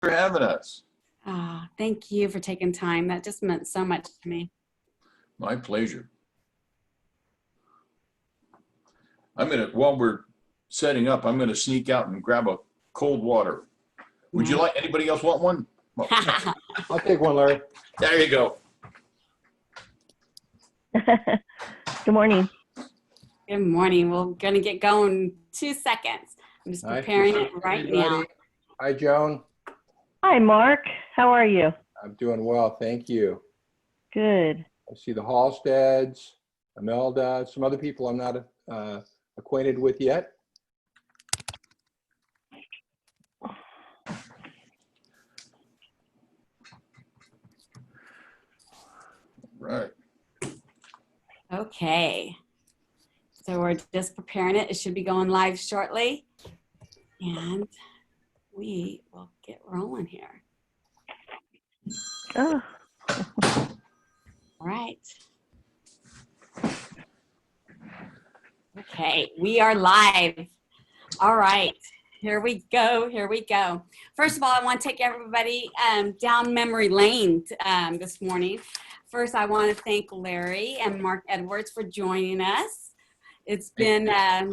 for having us. Thank you for taking time. That just meant so much to me. My pleasure. While we're setting up, I'm gonna sneak out and grab a cold water. Would you like, anybody else want one? Well, I'll take one, Larry. there you go. Good morning. Good morning. We're going to get going 2 seconds. I'm just preparing it right now. Hi, Joan. Hi, Mark. How are you? I'm doing well, thank you. Good. I see the Halsteads, Imelda, some other people I'm not acquainted with yet. Right. Okay. So we're just preparing it. It should be going live shortly. And we will get rolling here. Oh. All right. Okay, we are live. All right, here we go, here we go. First of all, I want to take everybody down memory lane this morning. First, I want to thank Larry and Mark Edwards for joining us. It's been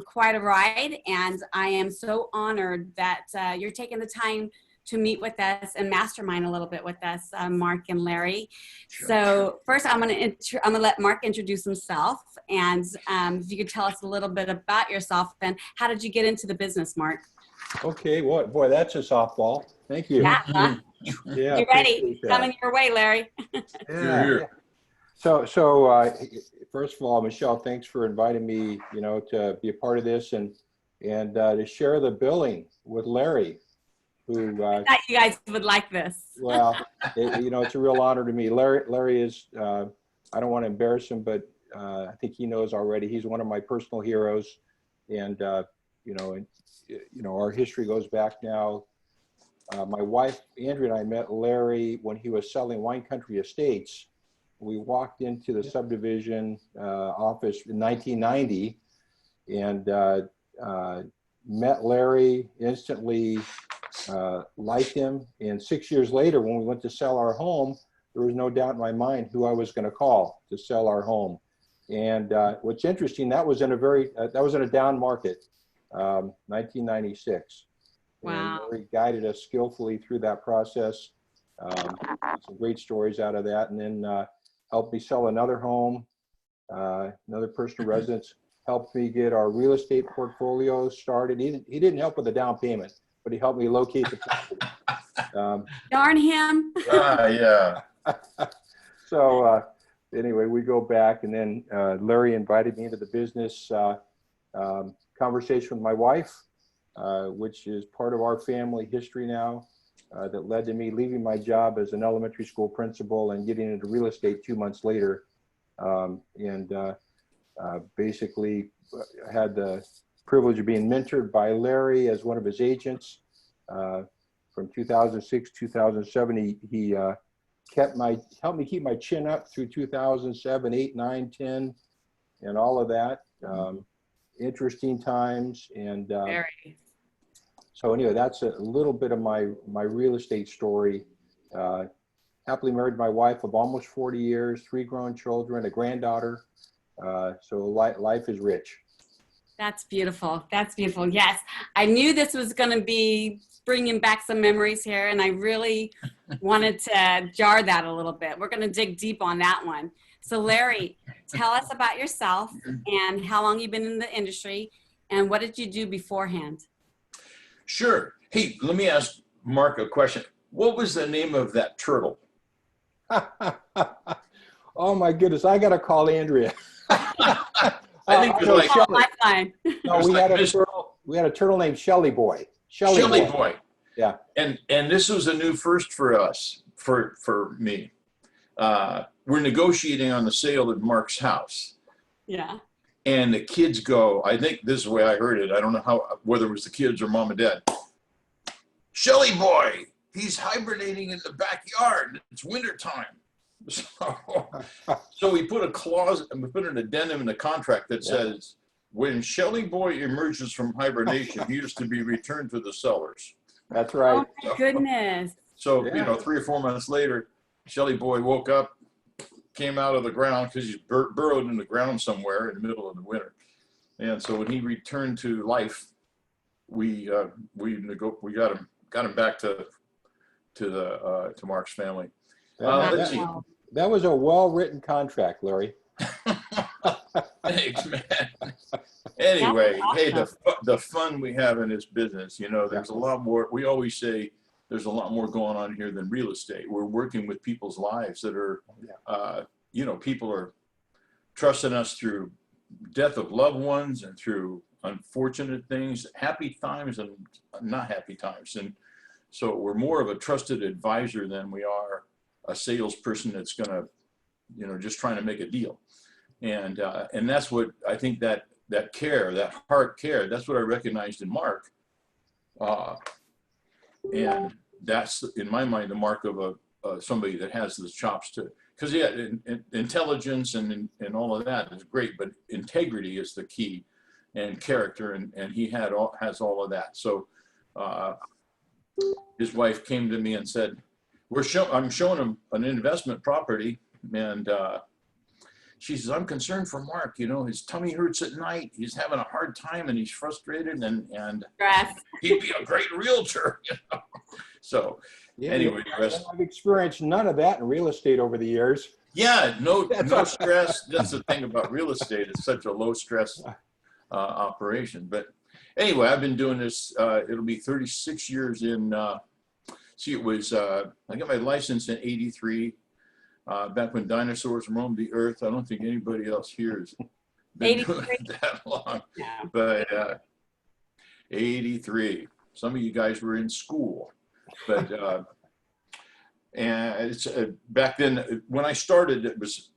quite a ride, and I am so honored that you're taking the time to meet with us and mastermind a little bit with us, Mark and Larry. Sure. So first, I'm gonna let Mark introduce himself, and if you could tell us a little bit about yourself and how did you get into the business, Mark? Okay, boy, that's a softball. Thank you. Yeah, huh? Yeah, You ready? Coming your way, Larry. Yeah. So first of all, Michelle, thanks for inviting me, to be a part of this and to share the billing with Larry, who I thought you guys would like this. well, it's a real honor to me. Larry is, I don't want to embarrass him, but I think he knows already. He's one of my personal heroes, and our history goes back now. My wife Andrea and I met Larry when he was selling Wine Country Estates. We walked into the subdivision office in 1990 and met Larry, instantly liked him. And 6 years later, when we went to sell our home, there was no doubt in my mind who I was going to call to sell our home. And what's interesting, that was in a down market, 1996. Wow. And Larry guided us skillfully through that process. Some great stories out of that. And then helped me sell another home, another personal residence, helped me get our real estate portfolio started. He didn't help with the down payment, but he helped me locate the property. Darn him. Yeah. So anyway, we go back, and then Larry invited me into the business. Conversation with my wife, which is part of our family history now, that led to me leaving my job as an elementary school principal and getting into real estate 2 months later. Basically had the privilege of being mentored by Larry as one of his agents. From 2006, 2007, he helped me keep my chin up through 2007, 8, 9, 10, and all of that. Interesting times. And Very. so anyway, that's a little bit of my real estate story. Happily married my wife of almost 40 years, 3 grown children, a granddaughter. So life is rich. That's beautiful. That's beautiful. Yes, I knew this was going to be bringing back some memories here, and I really wanted to jar that a little bit. We're going to dig deep on that one. So Larry, tell us about yourself and how long you've been in the industry, and what did you do beforehand? Sure. Hey, let me ask Mark a question. What was the name of that turtle? Oh my goodness, I got to call Andrea. I think it was like, oh, my fine. No, we had a turtle named Shelly Boy. Shelly Boy. Yeah. And this was a new first for us, for me. We're negotiating on the sale of Mark's house. Yeah. And the kids go, I think this is the way I heard it. I don't know whether it was the kids or mom and dad. Shelly Boy, he's hibernating in the backyard. It's wintertime. So we put a clause and we put an addendum in the contract that says, when Shelly Boy emerges from hibernation, he is to be returned to the sellers. That's Oh right. my goodness. So, Yeah. 3 or 4 months later, Shelly boy woke up, came out of the ground because he's burrowed in the ground somewhere in the middle of the winter. And so when he returned to life, we got him back to Mark's family. Let's see. Wow. That was a well-written contract, Larry. Thanks, man. Anyway, That's hey, awesome. the fun we have in this business, there's a lot more. We always say there's a lot more going on here than real estate. We're working with people's lives that are, people are trusting us through death of loved ones and through unfortunate things, happy times and not happy times. And so we're more of a trusted advisor than we are a salesperson that's going to, just trying to make a deal. And that's what I think that care, that heart care, that's what I recognized in Mark. And that's, in my mind, the mark of somebody that has the chops to, because intelligence and all of that is great, but integrity is the key, and character, and he has all of that. So his wife came to me and said, I'm showing him an investment property, and she says, I'm concerned for Mark. His tummy hurts at night. He's having a hard time and he's frustrated, and Stress. he'd be a great realtor. So anyway, I've experienced none of that in real estate over the years. yeah, no stress. That's the thing about real estate. It's such a low stress operation. But anyway, I've been doing this. It'll be 36 years in. It was I got my license in '83. Back when dinosaurs roamed the earth. I don't think anybody else here has been doing it that long. Yeah. But 83. Some of you guys were in school. But and it's back then when I started, it was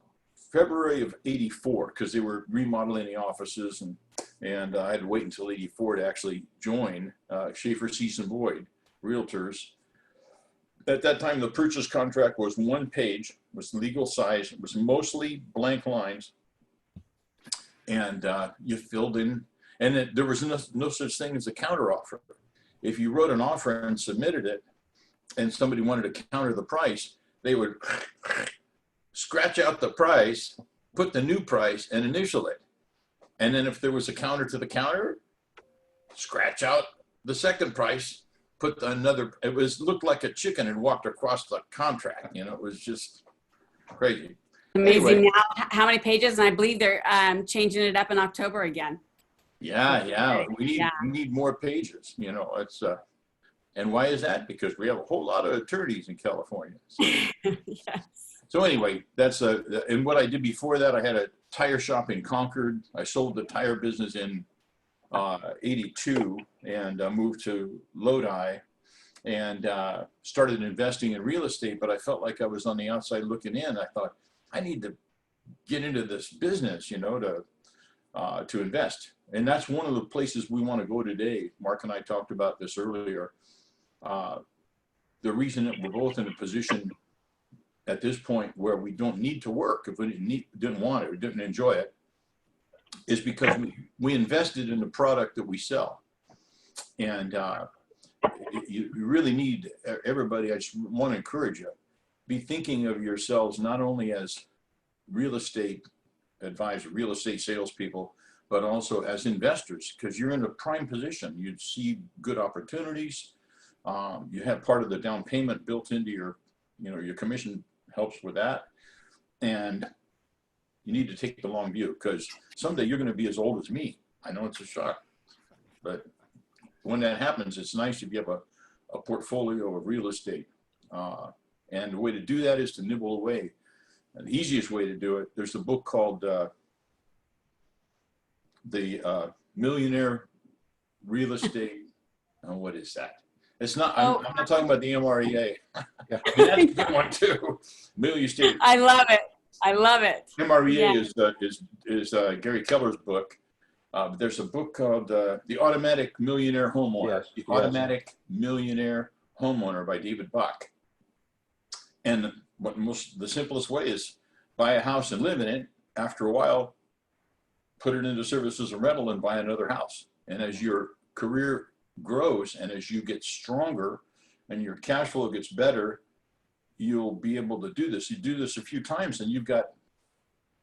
February of '84 because they were remodeling the offices, and I had to wait until '84 to actually join Schaefer Cease and Void Realtors. At that time, the purchase contract was 1 page, was legal size. It was mostly blank lines, and you filled in, and there was no such thing as a counter offer. If you wrote an offer and submitted it, and somebody wanted to counter the price, they would scratch out the price, put the new price, and initial it. And then if there was a counter to the counter, scratch out the second price, put another. It looked like a chicken had walked across the contract. It was just crazy. Amazing. Anyway. Now, how many pages? And I believe they're changing it up in October again. Yeah. We need more pages. It's and why is that? Because we have a whole lot of attorneys in California. So, Yes. so anyway, that's and what I did before that, I had a tire shop in Concord. I sold the tire business in '82 and moved to Lodi and started investing in real estate. But I felt like I was on the outside looking in. I thought I need to get into this business, to invest. And that's one of the places we want to go today. Mark and I talked about this earlier. The reason that we're both in a position at this point where we don't need to work if we didn't want it or didn't enjoy it is because we invested in the product that we sell. And you really need, everybody, I just want to encourage you, be thinking of yourselves not only as real estate advisors, real estate salespeople, but also as investors, because you're in a prime position. You see good opportunities. You have part of the down payment built into your commission helps with that. And you need to take the long view, because someday you're going to be as old as me. I know it's a shock, but when that happens, it's nice if you have a portfolio of real estate. And the way to do that is to nibble away. And the easiest way to do it, there's a book called The Millionaire Real Estate. Oh, what is that? It's not, I'm not talking about the MREA. That's a good one too. Million Estate. I love it. I love it. MREA is Gary Keller's book. There's a book called The Automatic Millionaire Homeowner. Yes, The Automatic Millionaire Homeowner by David Bach. And the simplest way is buy a house and live in it. After a while, put it into service as a rental and buy another house. And as your career grows and as you get stronger and your cash flow gets better, you'll be able to do this. You do this a few times and you've got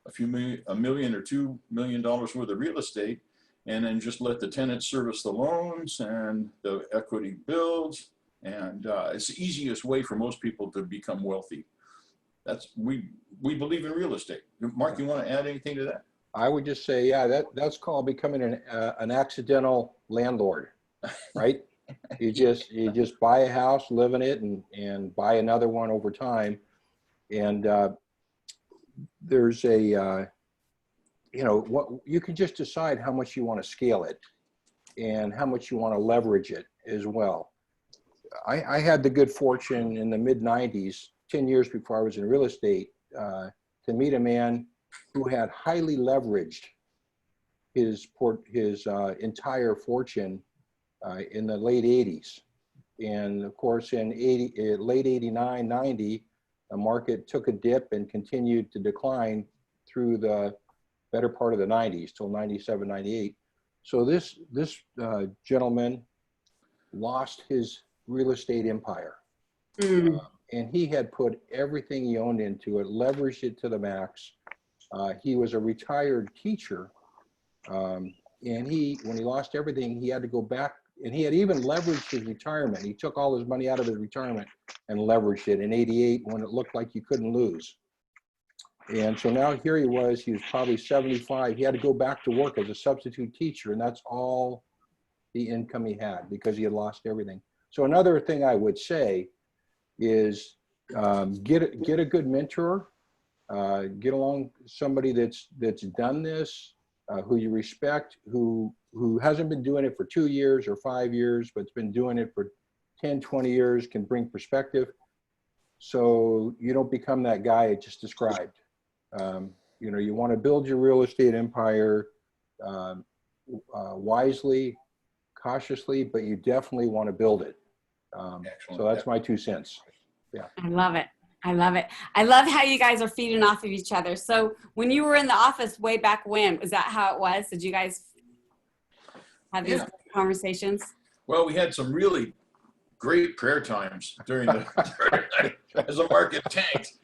a million or $2 million worth of real estate, and then just let the tenants service the loans and the equity builds. And it's the easiest way for most people to become wealthy. We believe in real estate. Mark, you want to add anything to that? I would just say, yeah, that's called becoming an accidental landlord, right? You just buy a house, live in it, and buy another one over time. And there's a, what you can just decide how much you want to scale it and how much you want to leverage it as well. I had the good fortune in the mid 90s, 10 years before I was in real estate, to meet a man who had highly leveraged his entire fortune in the late 80s. And of course, in late 89, 90, the market took a dip and continued to decline through the better part of the 90s till 97, 98. So this gentleman lost his real estate empire. And he had put everything he owned into it, leveraged it to the max. He was a retired teacher. And when he lost everything, he had to go back, and he had even leveraged his retirement. He took all his money out of his retirement and leveraged it in 88 when it looked like you couldn't lose. And so now here he was probably 75. He had to go back to work as a substitute teacher, and that's all the income he had because he had lost everything. So another thing I would say is get a good mentor, get along somebody that's done this, who you respect, who hasn't been doing it for 2 years or 5 years, but's been doing it for 10, 20 years, can bring perspective. So you don't become that guy I just described. You want to build your real estate empire wisely, cautiously, but you definitely want to build it. So that's my 2 cents. Yeah. I love it. I love it. I love how you guys are feeding off of each other. So when you were in the office way back when, was that how it was? Did you guys have these conversations? Well, we had some really great prayer times during as the market tanked,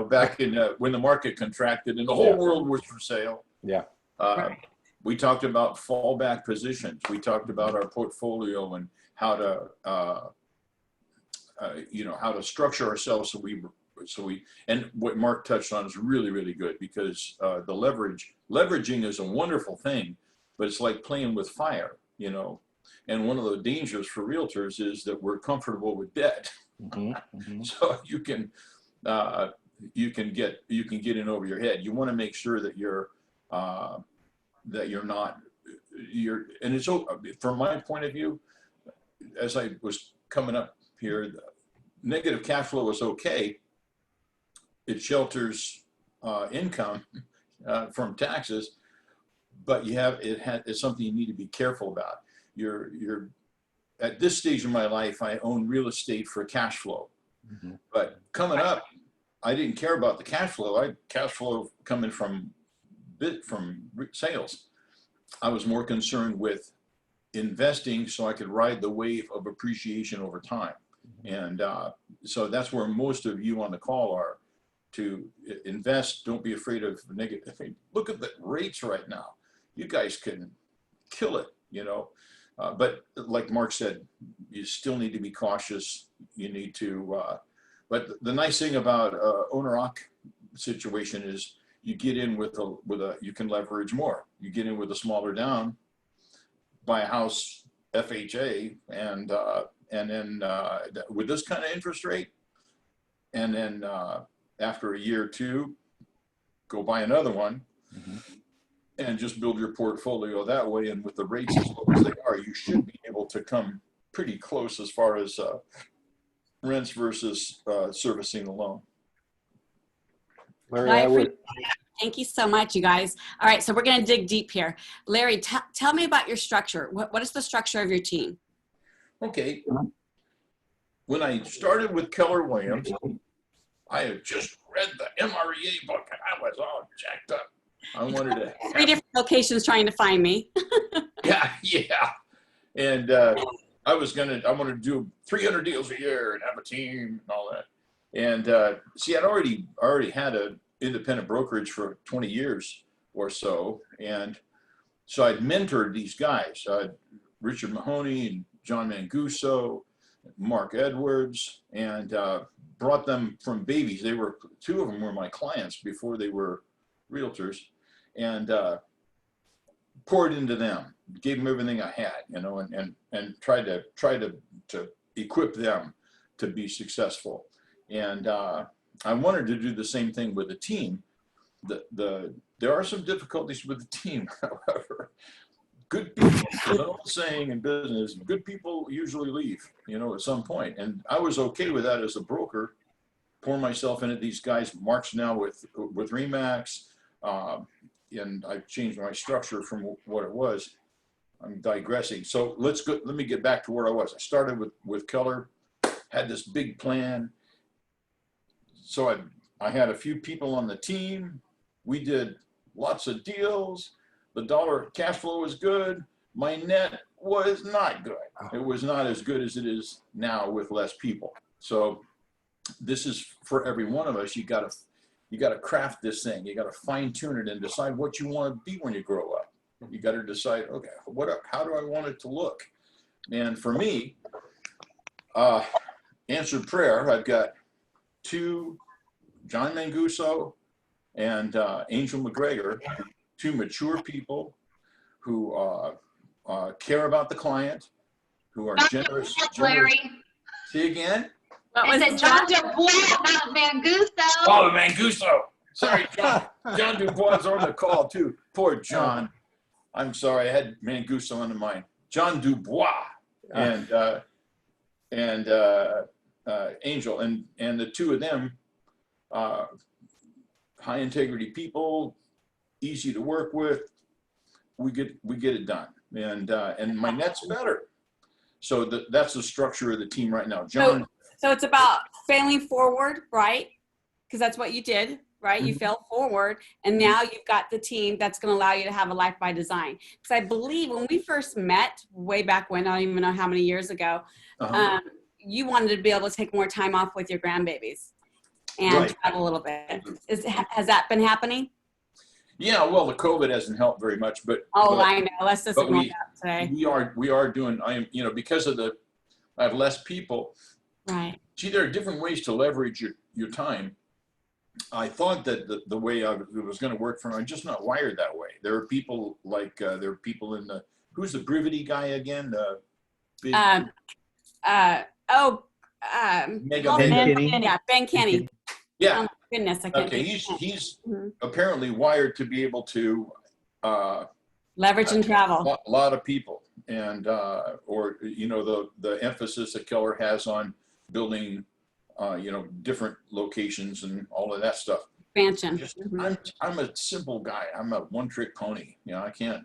back in when the market contracted and the whole world was for sale. Yeah. Right. We talked about fallback positions. We talked about our portfolio and how to, how to structure ourselves so we, and what Mark touched on is really, really good because the leveraging is a wonderful thing, but it's like playing with fire, and one of the dangers for realtors is that we're comfortable with debt. So you can get in over your head. You want to make sure that and it's, from my point of view, as I was coming up here, negative cash flow is okay. It shelters income from taxes, but it's something you need to be careful about. You're at this stage in my life, I own real estate for cash flow, but coming up, I didn't care about the cash flow. Cash flow coming from sales. I was more concerned with investing so I could ride the wave of appreciation over time. And so that's where most of you on the call are, to invest. Don't be afraid of negative. Look at the rates right now. You guys can kill it, but like Mark said, you still need to be cautious. You need to, but the nice thing about owner-occ situation is you get in you can leverage more. You get in with a smaller down, buy a house FHA, and then with this kind of interest rate, and then after a year or two, go buy another one, and just build your portfolio that way. And with the rates as low as they are, you should be able to come pretty close as far as rents versus servicing the loan. Larry, Thank you so much, you guys. All right, so we're going to dig deep here. Larry, tell me about your structure. What is the structure of your team? Okay. When I started with Keller Williams, I had just read the MREA book and I was all jacked up. I wanted to 3 different locations trying to find me. yeah. And I wanted to do 300 deals a year and have a team and all that. And see, I already had an independent brokerage for 20 years or so. And so I'd mentored these guys, Richard Mahoney and John Manguso, Mark Edwards, and brought them from babies. Two of them were my clients before they were realtors, and poured into them, gave them everything I had, and tried to equip them to be successful. And I wanted to do the same thing with the team. There are some difficulties with the team, however. Good people, there's an old saying in business, good people usually leave, at some point. And I was okay with that as a broker, pour myself into these guys. Mark's now with Remax, and I've changed my structure from what it was. I'm digressing. So let me get back to where I was. I started with Keller, had this big plan. So I had a few people on the team. We did lots of deals. The dollar cash flow was good. My net was not good. It was not as good as it is now with less people. So this is for every one of us. You got to craft this thing. You got to fine tune it and decide what you want to be when you grow up. You got to decide, okay, how do I want it to look? And for me, answered prayer. I've got two, John Manguso and Angel McGregor, two mature people who care about the client, who are generous. Larry. See again? Is it John Dubois, not Manguso? Oh, Manguso. Sorry, John. John Dubois is on the call too. Poor John. I'm sorry, I had Manguso on the mind. John Dubois and Angel, and the two of them, high integrity people, easy to work with. We get it done, and my net's better. So that's the structure of the team right now. John. So it's about failing forward, right? Because that's what you did, right? You failed forward, and now you've got the team that's going to allow you to have a life by design. Because I believe when we first met, way back when, I don't even know how many years ago, you wanted to be able to take more time off with your grandbabies and travel a little bit. Has that been happening? Yeah, well, the COVID hasn't helped very much, but I know. Let's just ignore that today. We are doing. Because of I have less people. Right. See, there are different ways to leverage your time. I thought that the way it was going to work for me, I'm just not wired that way. There are people in the, who's the Brivity guy again? Big, Ben Kinney. Yeah, Ben Kinney. Yeah. Oh my goodness, I can't. Okay, he's apparently wired to be able to leverage and travel. A lot of people, and or the emphasis that Keller has on building different locations and all of that stuff. Expansion. I'm a simple guy. I'm a one-trick pony. I can't.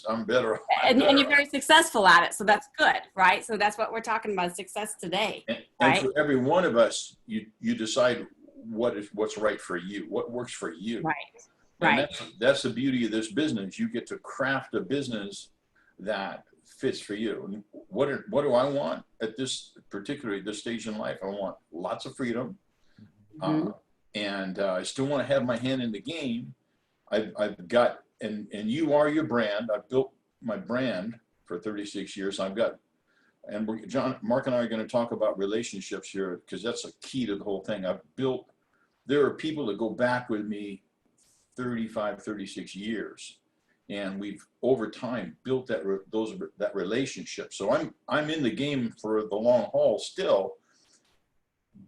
I'm better. And you're very successful at it, so that's good, right? So that's what we're talking about, success today. And for every one of us, you decide what's right for you, what works for you. Right. And Right. that's the beauty of this business. You get to craft a business that fits for you. And what do I want at this stage in life? I want lots of freedom. And I still want to have my hand in the game. I've got, and you are your brand. I've built my brand for 36 years. I've got, and Mark and I are going to talk about relationships here, because that's a key to the whole thing. There are people that go back with me 35, 36 years, and we've over time built that relationship. So I'm in the game for the long haul still,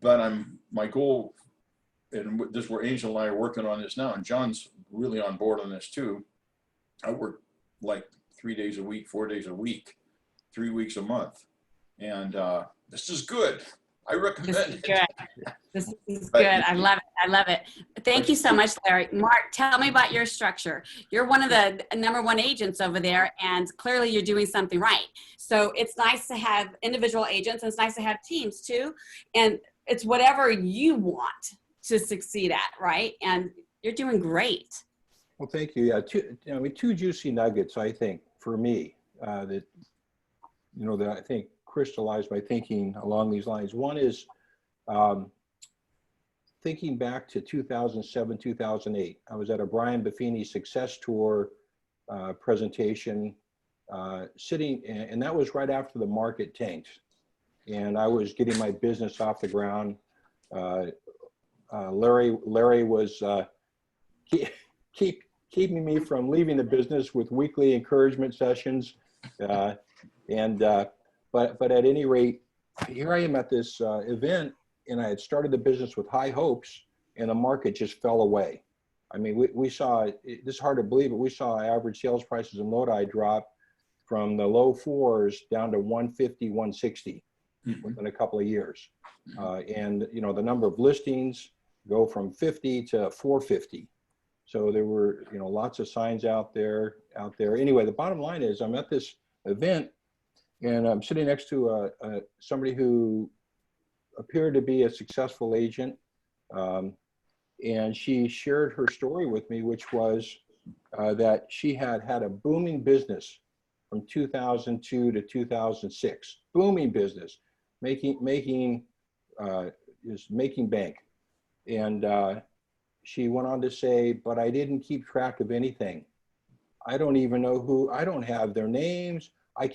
but my goal, and this is where Angel and I are working on this now, and John's really on board on this too. I work like 3 days a week, 4 days a week, 3 weeks a month, and this is good. I recommend it. This is good. I love it. I love it. Thank you so much, Larry. Mark, tell me about your structure. You're one of the #1 agents over there, and clearly you're doing something right. So it's nice to have individual agents, and it's nice to have teams too. And it's whatever you want to succeed at, right? And you're doing great. Well, thank you. Yeah, two juicy nuggets, I think, for me, that I think crystallized my thinking along these lines. One is thinking back to 2007, 2008. I was at a Brian Buffini Success Tour presentation, sitting, and that was right after the market tanked. And I was getting my business off the ground. Larry was keeping me from leaving the business with weekly encouragement sessions. But at any rate, here I am at this event, and I had started the business with high hopes, and the market just fell away. I mean, we saw, this is hard to believe, but we saw average sales prices in Lodi drop from the low fours down to 150, 160 within a couple of years. And, you know, the number of listings go from 50 to 450. So there were, you know, lots of signs out there. Anyway, the bottom line is I'm at this event, and I'm sitting next to somebody who appeared to be a successful agent. And she shared her story with me, which was that she had a booming business from 2002 to 2006, booming business, making bank. And she went on to say, but I didn't keep track of anything. I don't even know I don't have their names. I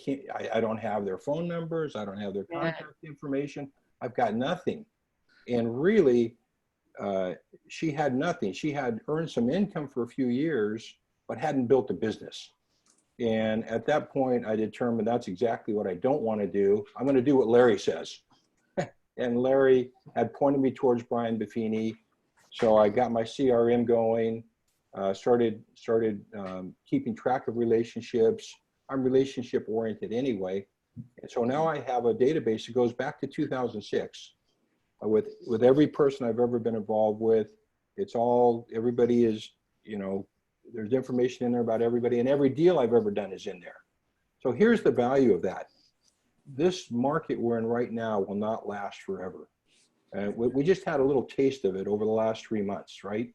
don't have their phone numbers. I don't have their contact information. I've got nothing. And really, she had nothing. She had earned some income for a few years, but hadn't built a business. And at that point, I determined that's exactly what I don't want to do. I'm going to do what Larry says. And Larry had pointed me towards Brian Buffini. So I got my CRM going, started keeping track of relationships. I'm relationship oriented anyway. And so now I have a database that goes back to 2006 with every person I've ever been involved with. It's all, everybody is, you know, there's information in there about everybody, and every deal I've ever done is in there. So here's the value of that. This market we're in right now will not last forever. We just had a little taste of it over the last 3 months, right?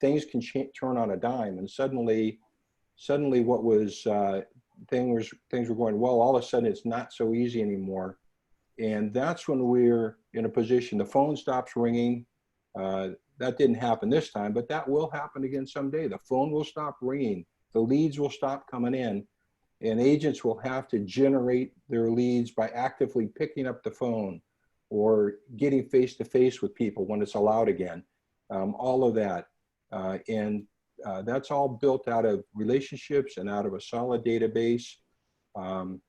Things can turn on a dime, and suddenly what was, things were going well, all of a sudden it's not so easy anymore. And that's when we're in a position, the phone stops ringing. That didn't happen this time, but that will happen again someday. The phone will stop ringing. The leads will stop coming in, and agents will have to generate their leads by actively picking up the phone or getting face-to-face with people when it's allowed again. All of that. And that's all built out of relationships and out of a solid database, and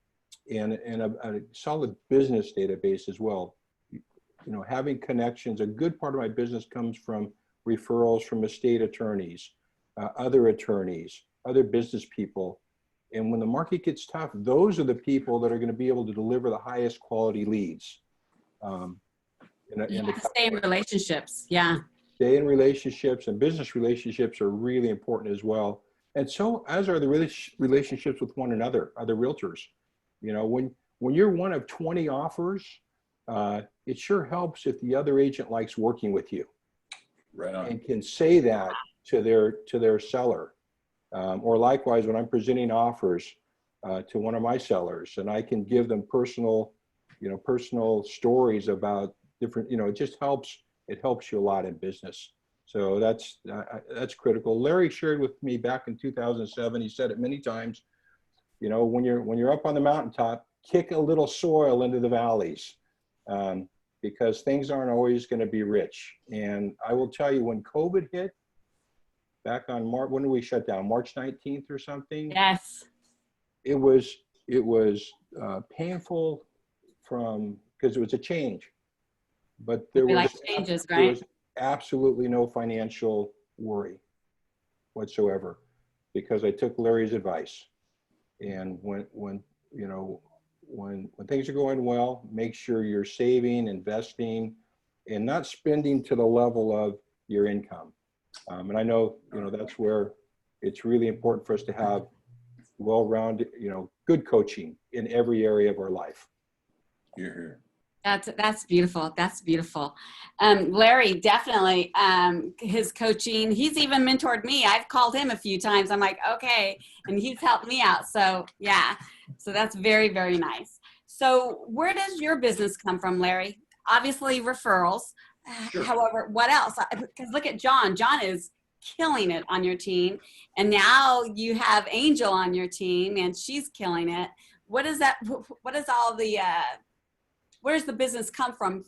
a solid business database as well. You know, having connections, a good part of my business comes from referrals from estate attorneys, other business people. And when the market gets tough, those are the people that are going to be able to deliver the highest quality leads. Stay in relationships. Yeah. Stay in relationships, and business relationships are really important as well. And so as are the relationships with one another, other realtors. You know, when you're one of 20 offers, it sure helps if the other agent likes working with you. Right on. And can say that to their seller. Or likewise, when I'm presenting offers to one of my sellers, and I can give them personal stories about different, it just helps. It helps you a lot in business. So that's critical. Larry shared with me back in 2007. He said it many times. You know, when you're up on the mountaintop, kick a little soil into the valleys, because things aren't always going to be rich. And I will tell you, when COVID hit back on March, when did we shut down? March 19th or something? Yes. It was painful because it was a change. But there was absolutely no financial worry whatsoever, because I took Larry's advice. And when things are going well, make sure you're saving, investing, and not spending to the level of your income. And I know, that's where it's really important for us to have well-rounded, good coaching in every area of our life. You're here. That's beautiful. That's beautiful. Larry, definitely, his coaching, he's even mentored me. I've called him a few times. I'm like, okay. And he's helped me out. So yeah, so that's very, very nice. So where does your business come from, Larry? Obviously referrals. Sure. However, what else? Because look at John. John is killing it on your team. And now you have Angel on your team and she's killing it. What is that? What is all the, where's the business come from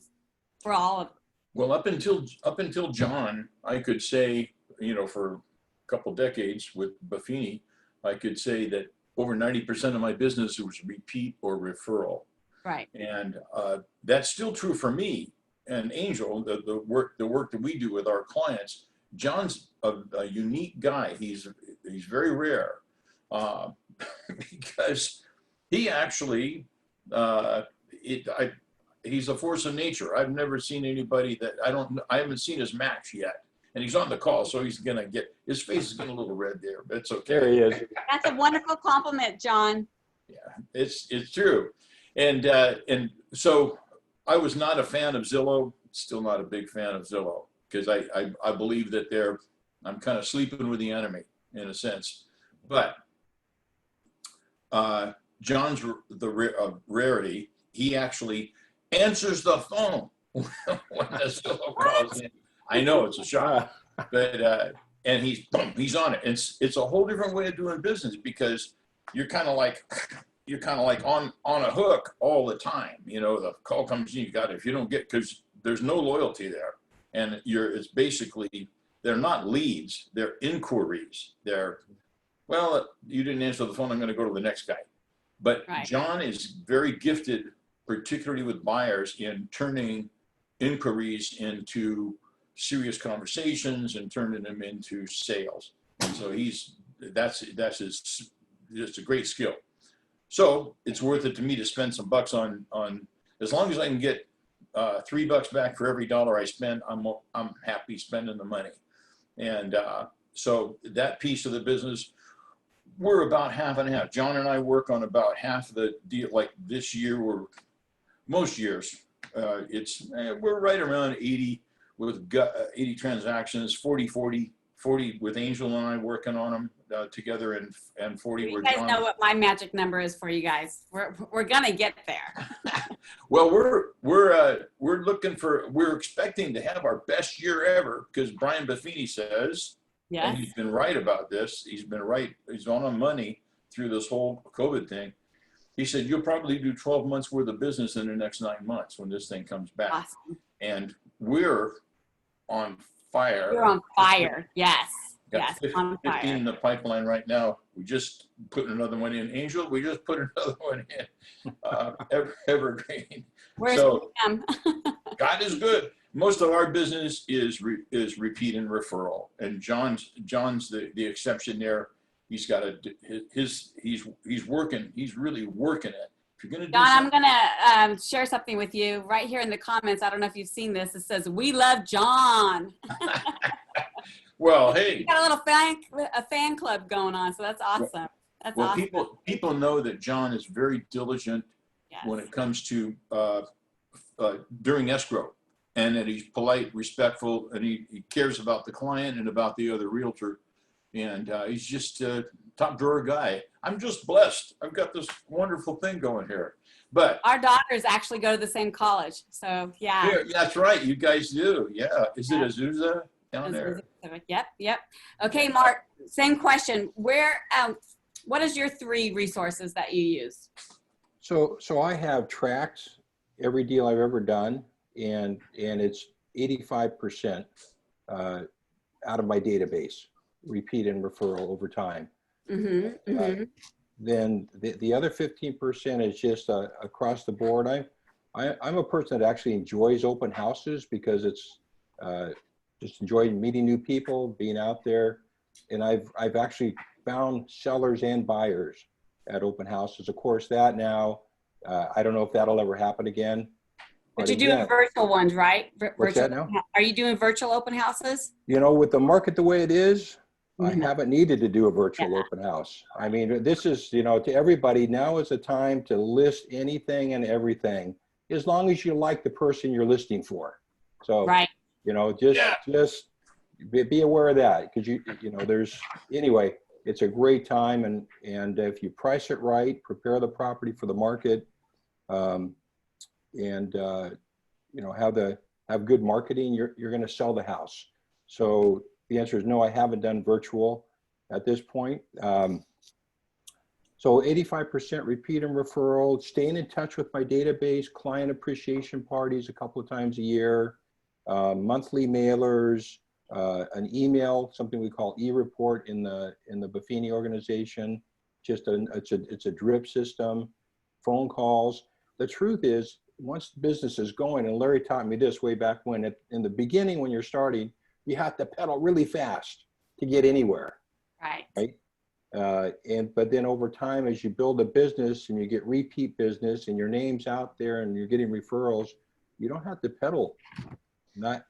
for all of? Well, up until John, I could say, you know, for a couple decades with Buffini, I could say that over 90% of my business was repeat or referral. Right. And that's still true for me and Angel, the work that we do with our clients. John's a unique guy. He's very rare because he actually, he's a force of nature. I've never seen anybody that I haven't seen his match yet. And he's on the call, so he's gonna get, his face is getting a little red there, but it's okay. There he is. That's a wonderful compliment, John. Yeah, it's true. And so I was not a fan of Zillow, still not a big fan of Zillow, because I believe that I'm kind of sleeping with the enemy in a sense. But John's the rarity. He actually answers the phone when the Zillow calls in. I know it's a shock, but and he's on it. It's a whole different way of doing business because you're kind of like on a hook all the time. You know, the call comes in, you got it. If you don't get, because there's no loyalty there, and it's basically, they're not leads, they're inquiries. They're, well, you didn't answer the phone, I'm going to go to the next guy. But Right. John is very gifted, particularly with buyers, in turning inquiries into serious conversations and turning them into sales. And so that's his, just a great skill. So it's worth it to me to spend some bucks on as long as I can get $3 back for every dollar I spend, I'm happy spending the money. And so that piece of the business, we're about half and half. John and I work on about half of the deal. Like this year, most years, we're right around 80 with 80 transactions, 40 with Angel and I working on them together, and 40 You where guys John. know what my magic number is for you guys. We're gonna get there. Well, we're expecting to have our best year ever because Brian Buffini says, Yes. and he's been right about this. He's been right. He's on money through this whole COVID thing. He said, you'll probably do 12 months worth of business in the next 9 months when this thing comes back. Awesome. And we're on fire. You're on fire. Yes. Got Yes. On 15 fire. in the pipeline right now. We just put another one in. Angel, we just put another one in. Evergreen. Where's So Sam? God is good. Most of our business is repeat and referral, and John's the exception there. He's got he's working. He's really working it. If you're gonna do John, I'm something, gonna share something with you right here in the comments. I don't know if you've seen this. It says, "We love John." well, hey, We got a little fan club going on, so that's awesome. That's well, awesome. people know that John is very diligent Yes. when it comes to during escrow, and that he's polite, respectful, and he cares about the client and about the other realtor, and he's just a top drawer guy. I'm just blessed. I've got this wonderful thing going here. But Our daughters actually go to the same college, so yeah. here, that's right, you guys do. Yeah, is it Azusa down there? Yep. Okay, Mark, same question. What is your 3 resources that you use? So I have tracked every deal I've ever done, and it's 85% out of my database, repeat and referral over time. Then the other 15% is just across the board. I'm a person that actually enjoys open houses because it's just enjoying meeting new people, being out there, and I've actually found sellers and buyers at open houses. Of course, that now I don't know if that'll ever happen again. But you're doing virtual ones, right? What's that now? Are you doing virtual open houses? You know, with the market the way it is, I haven't needed to do a virtual open house. I mean, this is, you know, to everybody, now is the time to list anything and everything, as long as you like the person you're listing for. So, Right. you know, just be aware of that, because you know, anyway, it's a great time, and if you price it right, prepare the property for the market, um, and you know, have good marketing, you're going to sell the house. So the answer is no, I haven't done virtual at this point. So 85% repeat and referral, staying in touch with my database, client appreciation parties a couple of times a year, monthly mailers, an email, something we call e-report in the Buffini organization. It's a drip system, phone calls. The truth is, once the business is going, and Larry taught me this way back when, in the beginning when you're starting, you have to pedal really fast to get anywhere. Right. But then over time, as you build a business and you get repeat business and your name's out there and you're getting referrals, you don't have to pedal, not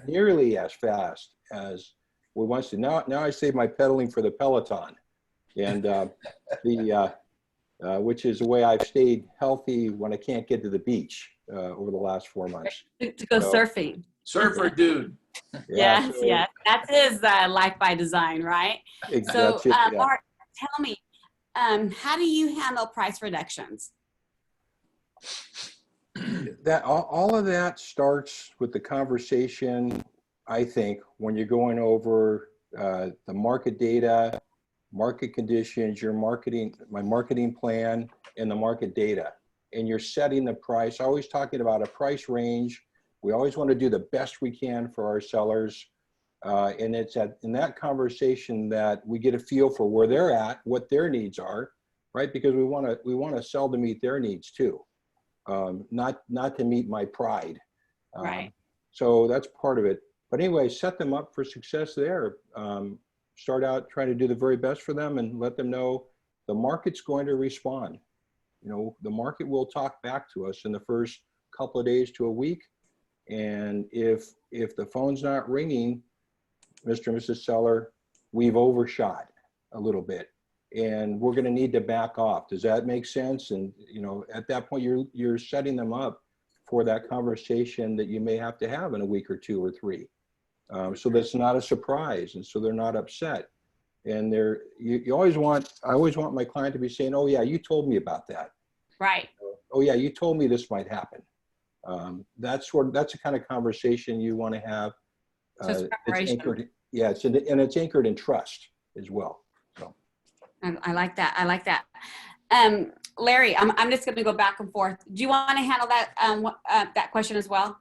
nearly as fast as we once did. Now I save my pedaling for the Peloton, and which is the way I've stayed healthy when I can't get to the beach over the last 4 months. To go surfing. Surfer dude. Yes, yes. That is life by design, right? So, Mark, tell me, how do you handle price reductions? That all of that starts with the conversation, I think, when you're going over the market data, market conditions, my marketing plan, and the market data. And you're setting the price, always talking about a price range. We always want to do the best we can for our sellers. And it's in that conversation that we get a feel for where they're at, what their needs are, right? Because we want to sell to meet their needs too, not to meet my pride. Right. So that's part of it. But anyway, set them up for success there. Start out trying to do the very best for them and let them know the market's going to respond. You know, the market will talk back to us in the first couple of days to a week. And if the phone's not ringing, Mr. and Mrs. Seller, we've overshot a little bit and we're going to need to back off. Does that make sense? And, you know, at that point, you're setting them up for that conversation that you may have to have in a week or 2 or 3. So that's not a surprise. And so they're not upset. And I always want my client to be saying, oh yeah, you told me about that. Right. Oh yeah, you told me this might happen. That's the kind of conversation you want to have. So it's preparation. It's anchored in trust as well. So I like that. I like that. Larry, I'm just going to go back and forth. Do you want to handle that that question as well?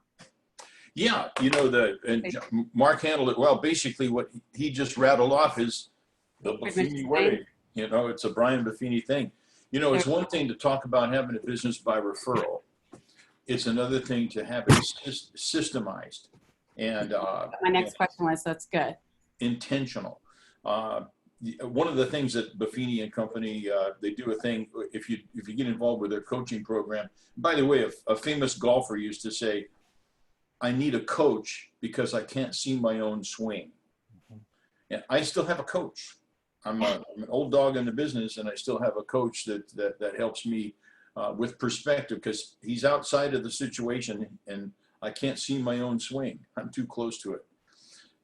Yeah, you know, Mark handled it well. Basically, what he just rattled off is the Buffini way. You know, it's a Brian Buffini thing. You know, it's one thing to talk about having a business by referral. It's another thing to have it systemized. And my next question was, that's good. Intentional. One of the things that Buffini and company, they do a thing, if you get involved with their coaching program. By the way, a famous golfer used to say, I need a coach because I can't see my own swing. And I still have a coach. I'm an old dog in the business, and I still have a coach that helps me with perspective, because he's outside of the situation and I can't see my own swing. I'm too close to it.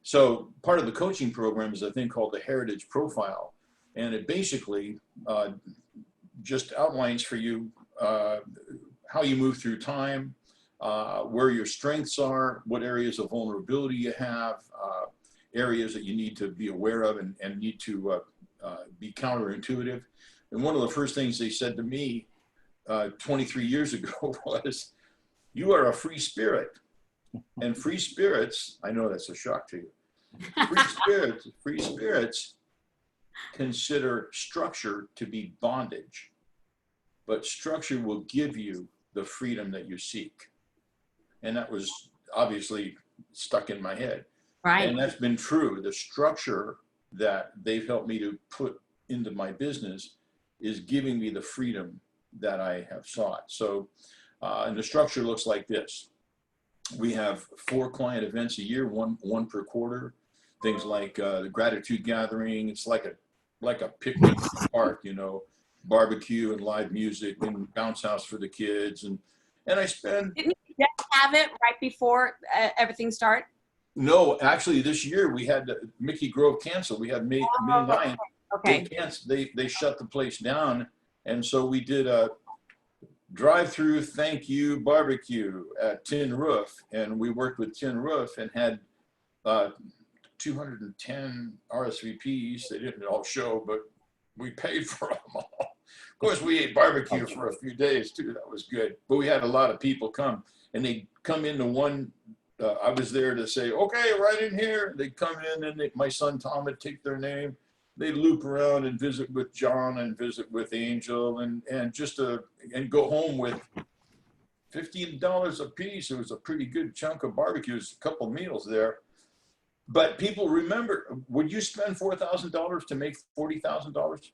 So part of the coaching program is a thing called the Heritage Profile. And it basically just outlines for you how you move through time, where your strengths are, what areas of vulnerability you have, areas that you need to be aware of and need to be counterintuitive. And one of the first things they said to me 23 years ago was, you are a free spirit. And free spirits, I know that's a shock to you. Free spirits consider structure to be bondage, but structure will give you the freedom that you seek. And that was obviously stuck in my head. Right. And that's been true. The structure that they've helped me to put into my business is giving me the freedom that I have sought. So, and the structure looks like this. We have 4 client events a year, one per quarter. Things like the gratitude gathering. It's like a picnic in the park, you know, barbecue and live music and bounce house for the kids. And I spend. Didn't you just have it right before everything started? No, actually, this year we had Mickey Grove cancel. We had May 9th. Okay. They shut the place down, and so we did drive-through thank you barbecue at Tin Roof. And we worked with Tin Roof and had 210 RSVPs. They didn't all show, but we paid for them all. Of course, we ate barbecue for a few days too. That was good. But we had a lot of people come, and they come into one. I was there to say, okay, right in here. They come in, and my son Tom would take their name. They loop around and visit with John and visit with Angel, and go home with $15 a piece. It was a pretty good chunk of barbecues, a couple meals there. But people remember, would you spend $4,000 to make $40,000?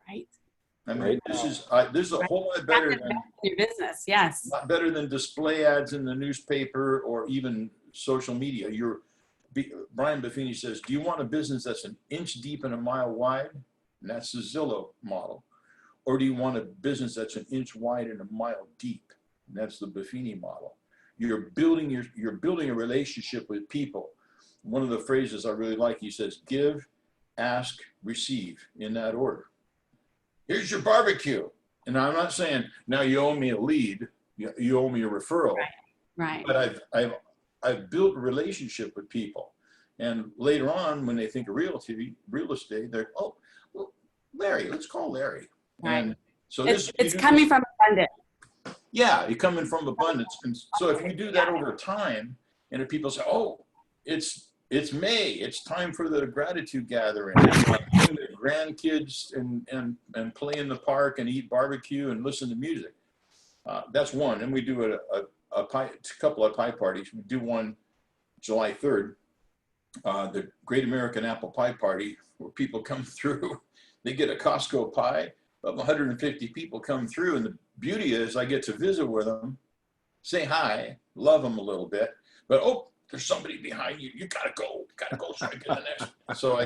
Right. I mean, Right. this is a whole lot better than Your business, yes. lot better than display ads in the newspaper or even social media. Brian Buffini says, do you want a business that's an inch deep and a mile wide? And that's the Zillow model. Or do you want a business that's an inch wide and a mile deep? And that's the Buffini model. You're building a relationship with people. One of the phrases I really like, he says, give, ask, receive, in that order. Here's your barbecue. And I'm not saying, now you owe me a lead, you owe me a referral. Right. But I've built a relationship with people. And later on, when they think of real estate, they're, oh, well, Larry, let's call Larry. Right. And so It's coming from abundance. yeah, you're coming from abundance. And so if you do that over time, and if people say, oh, it's May, it's time for the gratitude gathering, bring the grandkids and play in the park and eat barbecue and listen to music. That's one. And we do a couple of pie parties. We do one July 3rd, the Great American Apple Pie Party, where people come through. They get a Costco pie. Of 150 people come through, and the beauty is I get to visit with them, say hi, love them a little bit, but oh, there's somebody behind you. You gotta go so I get the next. So I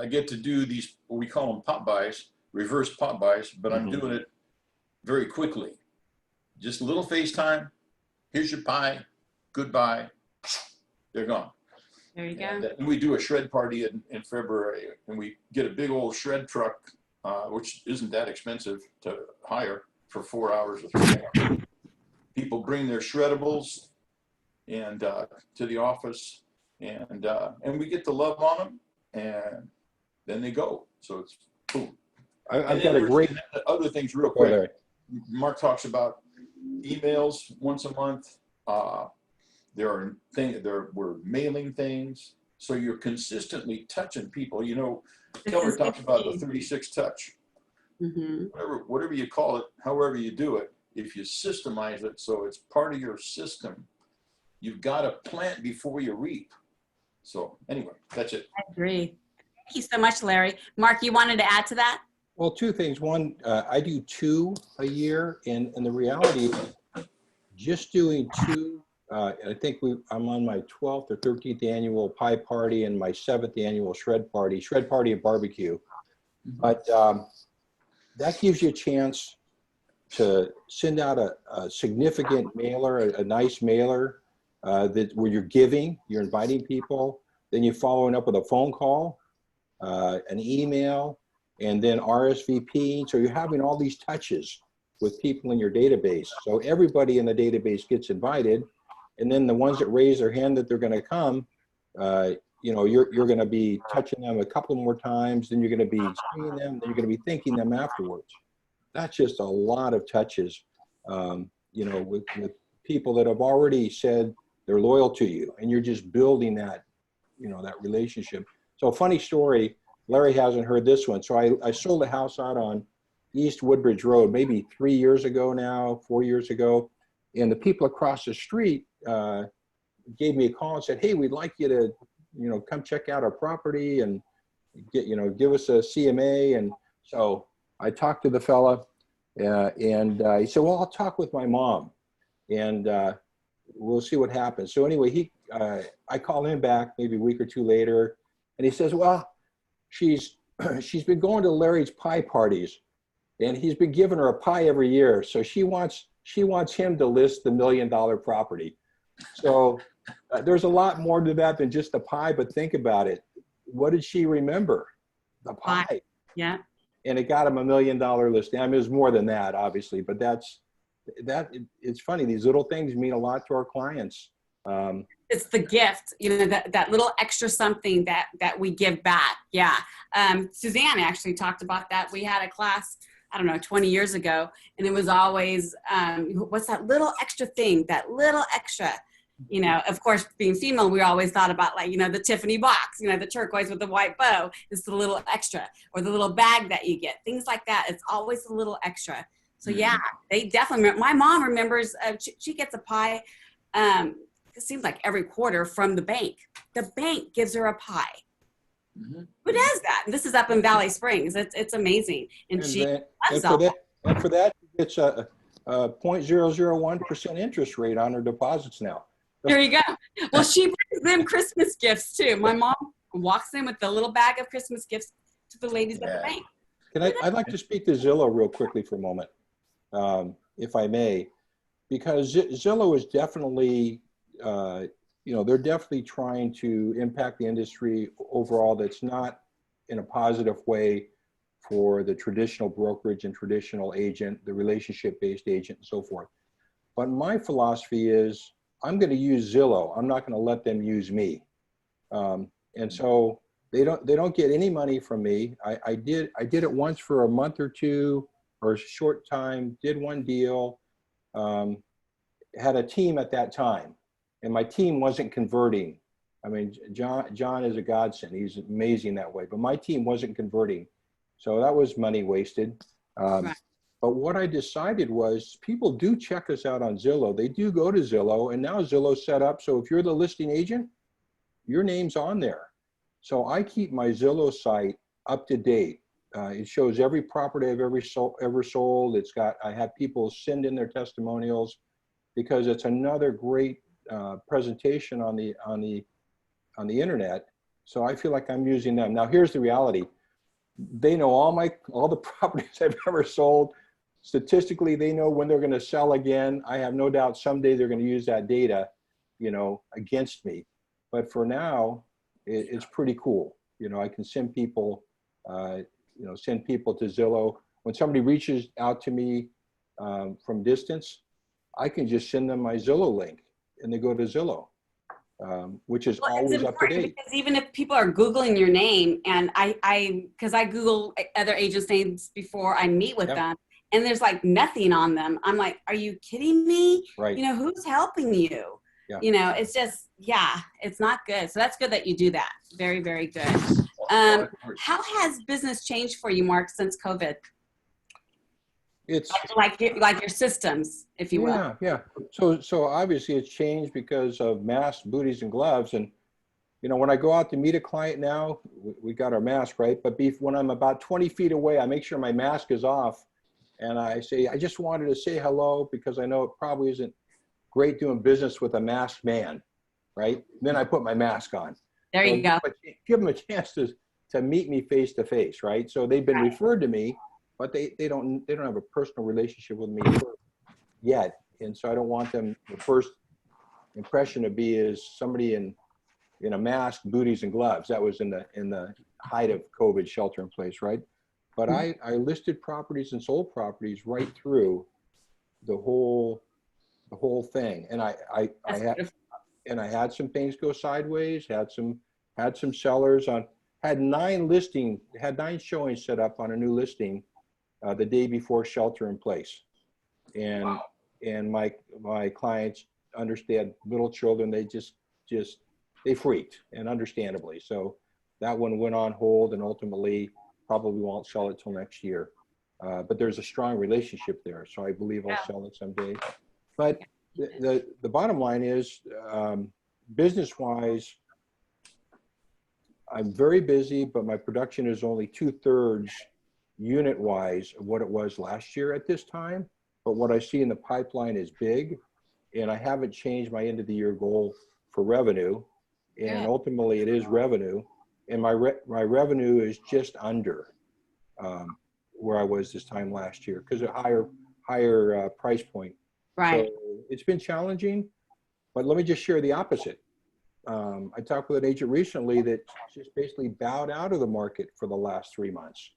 get to do these, we call them pop buys, reverse pop buys, but I'm doing it very quickly. Just a little FaceTime. Here's your pie. Goodbye. They're gone. There you go. And we do a shred party in February, and we get a big old shred truck, which isn't that expensive to hire for 4 hours or 3 hours. People bring their shreddables and to the office, and we get to love on them, and then they go. So it's boom. I've got a great other things real quick. Mark talks about emails once a month. We're mailing things, so you're consistently touching people. You know, Keller talks about the 36 touch. Mm-hmm. Whatever you call it, however you do it, if you systemize it so it's part of your system, you've got to plant before you reap. So anyway, that's it. I agree. Thank you so much, Larry. Mark, you wanted to add to that? Well, two things. One, I do 2 a year, and the reality is just doing 2. I think I'm on my 12th or 13th annual pie party and my 7th annual shred party and barbecue. But that gives you a chance to send out a significant mailer, a nice mailer where you're inviting people. Then you're following up with a phone call, an email, and then RSVP. So you're having all these touches with people in your database. So everybody in the database gets invited. And then the ones that raise their hand that they're going to come, you're going to be touching them a couple more times. Then you're going to be seeing them. Then you're going to be thanking them afterwards. That's just a lot of touches, with people that have already said they're loyal to you, and you're just building that, that relationship. So a funny story. Larry hasn't heard this one. So I sold a house out on East Woodbridge Road, maybe 3 years ago now, 4 years ago. And the people across the street gave me a call and said, hey, we'd like you to, come check out our property and give us a CMA. And so I talked to the fella and he said, well, I'll talk with my mom and we'll see what happens. So anyway, I call him back maybe a week or two later, and he says, well, she's been going to Larry's pie parties, and he's been giving her a pie every year. So she wants him to list the $1 million property. So there's a lot more to that than just the pie, but think about it. What did she remember? The pie. Yeah. And it got him $1 million listing. I mean, it was more than that, obviously, but that's it's funny. These little things mean a lot to our clients. It's the gift, that little extra something that we give back. Yeah. Suzanne actually talked about that. We had a class, I don't know, 20 years ago, and it was always, what's that little extra thing, that little extra, of course, being female, we always thought about the Tiffany box, the turquoise with the white bow is the little extra, or the little bag that you get, things like that. It's always a little extra. So yeah, they definitely, my mom remembers, she gets a pie, it seems like every quarter from the bank. The bank gives her a pie. Mm-hmm. Who does that? And this is up in Valley Springs. It's amazing. And she loves all that. And for that, it's a 0.001% interest rate on her deposits now. There you go. Well, she brings them Christmas gifts too. My mom walks in with the little bag of Christmas gifts to the ladies at the bank. I'd like to speak to Zillow real quickly for a moment, if I may, because Zillow is definitely, they're definitely trying to impact the industry overall. That's not in a positive way for the traditional brokerage and traditional agent, the relationship-based agent and so forth. But my philosophy is I'm going to use Zillow. I'm not going to let them use me. And so they don't get any money from me. I did it once for a month or two or a short time, did one deal, had a team at that time. And my team wasn't converting. I mean, John is a godsend. He's amazing that way. But my team wasn't converting. So that was money wasted. Right. But what I decided was people do check us out on Zillow. They do go to Zillow. And now Zillow's set up. So if you're the listing agent, your name's on there. So I keep my Zillow site up to date. It shows every property I've ever sold. I have people send in their testimonials because it's another great presentation on the internet. So I feel like I'm using them. Now here's the reality. They know all the properties I've ever sold. Statistically, they know when they're going to sell again. I have no doubt someday they're going to use that data, against me. But for now, it's pretty cool. I can send people, to Zillow. When somebody reaches out to me from distance, I can just send them my Zillow link. And they go to Zillow, which is always up to date. Because even if people are Googling your name, and because I Google other agents' names before I meet with them, and there's nothing on them. I'm like, are you kidding me? Right. Who's helping you? Yeah. It's just, it's not good. So that's good that you do that. Very, very good. How has business changed for you, Mark, since COVID? It's like your systems, if you will. Yeah. So obviously it's changed because of masks, booties, and gloves. And when I go out to meet a client now, we got our mask, right? But when I'm about 20 feet away, I make sure my mask is off, and I say, I just wanted to say hello because I know it probably isn't great doing business with a masked man, right? Then I put my mask on. There you go. Give them a chance to meet me face to face, right? So they've been referred to me. But they don't have a personal relationship with me yet, and so I don't want them. The first impression to be is somebody in a mask, booties, and gloves. That was in the height of COVID shelter in place, right? But I listed properties and sold properties right through the whole thing, and I had some things go sideways. Had some sellers had 9 showings set up on a new listing. The day before shelter in place, and my clients understand little children. They they freaked, and understandably. So that one went on hold, and ultimately probably won't sell it till next year. But there's a strong relationship there, so I believe I'll sell it someday. But the bottom line is, business-wise, I'm very busy, but my production is only 2/3 unit-wise of what it was last year at this time. But what I see in the pipeline is big, and I haven't changed my end-of-the-year goal for revenue. And ultimately, it is revenue, and my revenue is just under where I was this time last year because of higher price point. Right. So it's been challenging, but let me just share the opposite. I talked with an agent recently that just basically bowed out of the market for the last 3 months.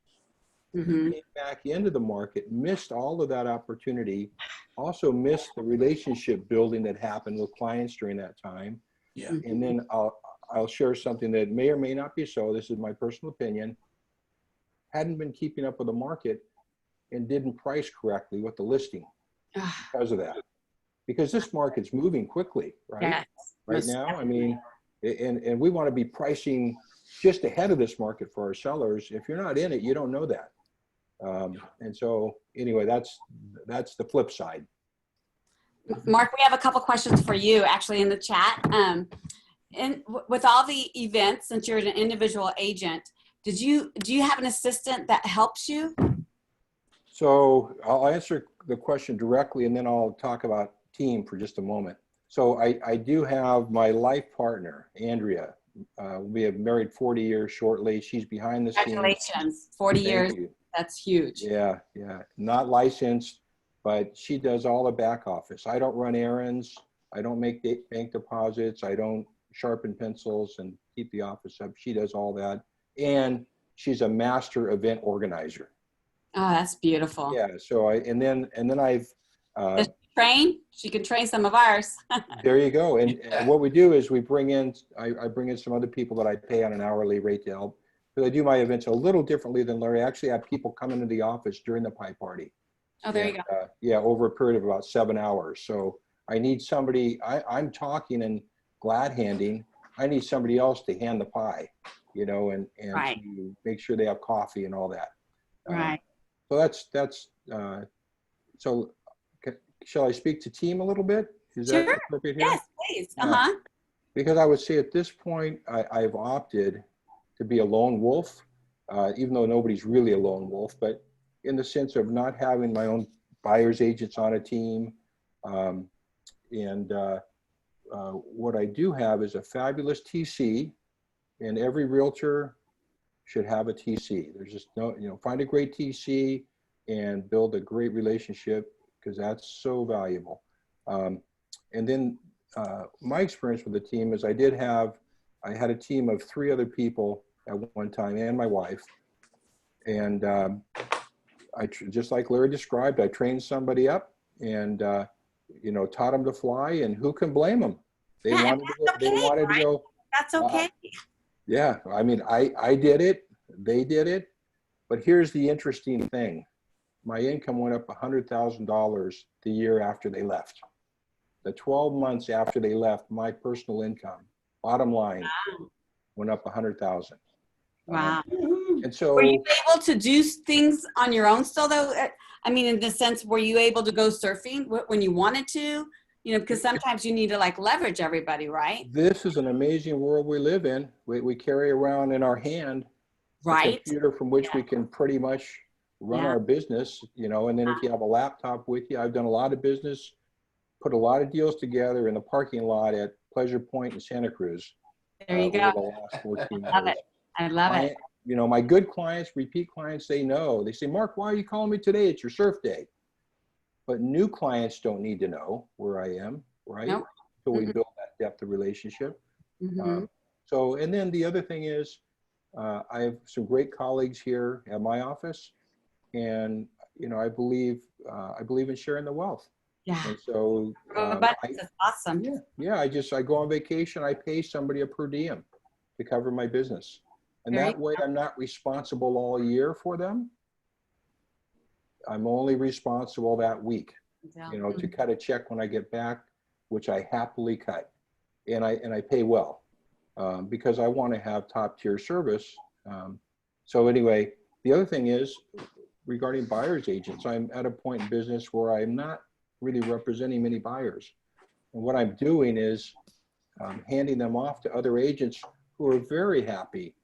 Came back into the market, missed all of that opportunity, also missed the relationship building that happened with clients during that time. Yeah. And then I'll share something that may or may not be so. This is my personal opinion. Hadn't been keeping up with the market and didn't price correctly with the listing because of that. Because this market's moving quickly, right? Yes, Right most now, I mean, and we want to be pricing just ahead of this market for our sellers. If you're not in it, you don't know that. And so anyway, that's the flip side. Mark, we have a couple questions for you actually in the chat. With all the events, since you're an individual agent, do you have an assistant that helps you? So I'll answer the question directly, and then I'll talk about team for just a moment. So I do have my life partner, Andrea. We have married 40 years shortly. She's behind the scenes. Congratulations, 40 Thank years. you. That's huge. Yeah. Not licensed, but she does all the back office. I don't run errands. I don't make bank deposits. I don't sharpen pencils and keep the office up. She does all that. And she's a master event organizer. Oh, that's beautiful. Yeah. So and then I've, Does she train? She could train some of ours. there you go. And what we do is we bring in, I bring in some other people that I pay on an hourly rate to help. Because I do my events a little differently than Larry. I actually have people come into the office during the pie party. Oh, there you go. Yeah, over a period of about 7 hours. So I need somebody, I'm talking and glad handing. I need somebody else to hand the pie, you know, and Right. to make sure they have coffee and all that. Right. So that's so shall I speak to team a little bit? Is that Sure. appropriate here? Yes, please. Yeah. Because I would say at this point, I've opted to be a lone wolf, even though nobody's really a lone wolf, but in the sense of not having my own buyer's agents on a team. What I do have is a fabulous TC, and every realtor should have a TC. There's just no, find a great TC and build a great relationship, because that's so valuable. And then my experience with the team is I had a team of 3 other people at one time, and my wife. And just like Larry described, I trained somebody up and, taught them to fly, and who can blame them? They wanted to go. That's okay. Yeah, I mean, I did it, they did it, but here's the interesting thing. My income went up $100,000 the year after they left. The 12 months after they left, my personal income, bottom line, went up 100,000. Wow. And so, Were you able to do things on your own still though? I mean, in the sense, were you able to go surfing when you wanted to? Because sometimes you need to like leverage everybody, right? this is an amazing world we live in. We carry around in our hand Right. a computer from which we can pretty much run our business, and then if you have a laptop with you, I've done a lot of business, put a lot of deals together in the parking lot at Pleasure Point in Santa Cruz. There you go. Over the last 14 years. Love it. I love it. My good clients, repeat clients, they know. They say, Mark, why are you calling me today? It's your surf day. But new clients don't need to know where I am, right? Nope. So we build that depth of relationship. Mhm. And then the other thing is, I have some great colleagues here at my office, and I believe in sharing the wealth. Yeah. And so That's awesome. yeah, I go on vacation, I pay somebody a per diem to cover my business. And that way I'm not responsible all year for them. I'm only responsible that week, to cut a check when I get back, which I happily cut. And I pay well, because I want to have top tier service. So anyway, the other thing is regarding buyer's agents, I'm at a point in business where I'm not really representing many buyers. And what I'm doing is handing them off to other agents who are very happy